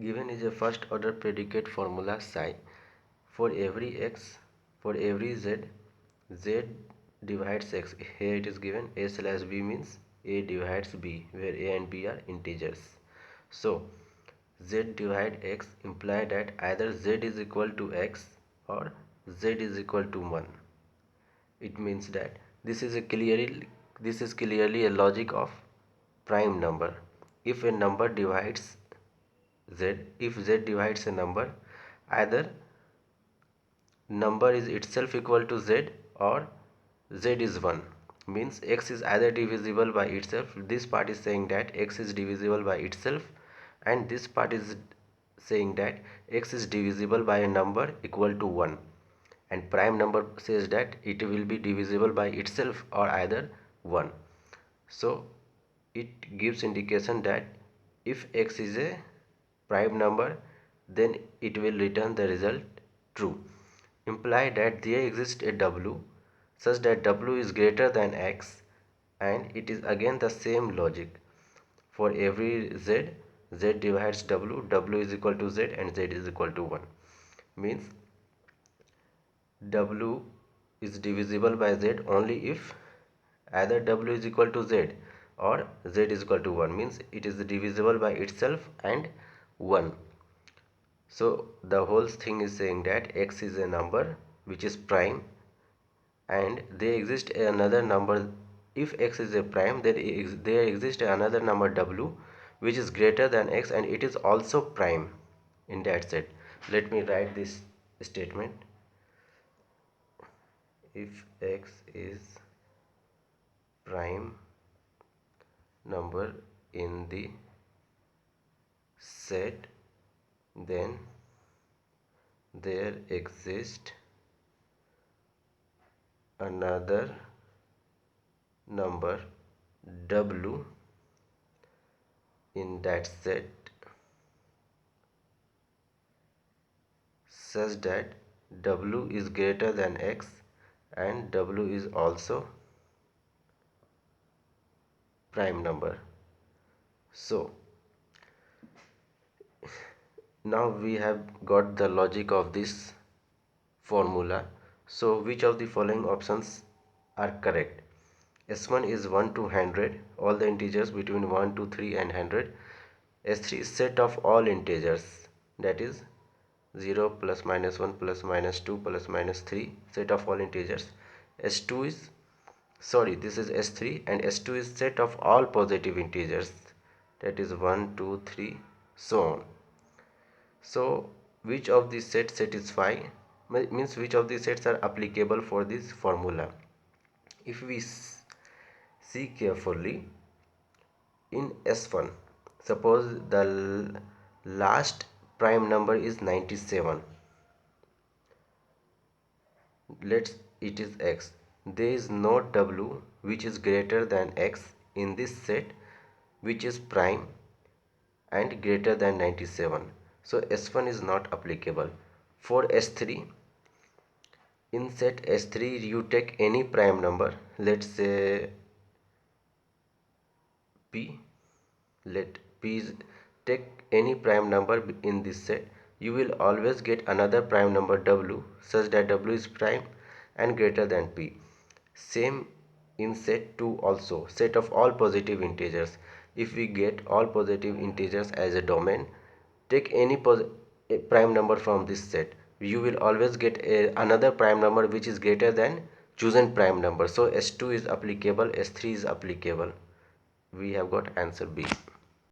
Given is a first order predicate formula psi. For every x, for every z, z divides x. Here it is given a slash b means a divides b, where a and b are integers. So z divide x imply that either z is equal to x or z is equal to 1. It means that this is clearly a logic of prime number. If a number divides z, if z divides a number, either number is itself equal to z or z is 1, means x is either divisible by itself. This part is saying that x is divisible by itself, and this part is saying that x is divisible by a number equal to 1, and prime number says that it will be divisible by itself or either 1. So it gives indication that if x is a prime number, then it will return the result true. Imply that there exists a w such that w is greater than x, and it is again the same logic. For every z, z divides w, w is equal to z and z is equal to 1, means w is divisible by z only if either w is equal to z or z is equal to 1, means it is divisible by itself and 1. So the whole thing is saying that x is a number which is prime, and there exists another number. If x is a prime, then there exists another number w which is greater than x, and it is also prime in that set. Let me write this statement. If x is prime number in the set, then there exists another number w in that set such that w is greater than x and w is also prime number. So now we have got the logic of this formula. So which of the following options are correct? S1 is 1 to 100, all the integers between 1 to 3 and 100. S3 is set of all integers, that is 0 plus minus 1 plus minus 2 plus minus 3, set of all integers. S2 is, sorry, this is S3, and S2 is set of all positive integers, that is 1 2 3 so on. So which of these sets satisfy, means which of these sets are applicable for this formula? If we see carefully, in S1, suppose the last prime number is 97, let's it is x. There is no w which is greater than x in this set which is prime and greater than 97, so S1 is not applicable. For S3, in set S3 you take any prime number, let's say p, let p is, take any prime number in this set, you will always get another prime number w such that w is prime and greater than p. Same in set 2 also, set of all positive integers. If we get all positive integers as a domain, take any prime number from this set, you will always get another prime number which is greater than chosen prime number. So S2 is applicable, S3 is applicable. We have got answer B.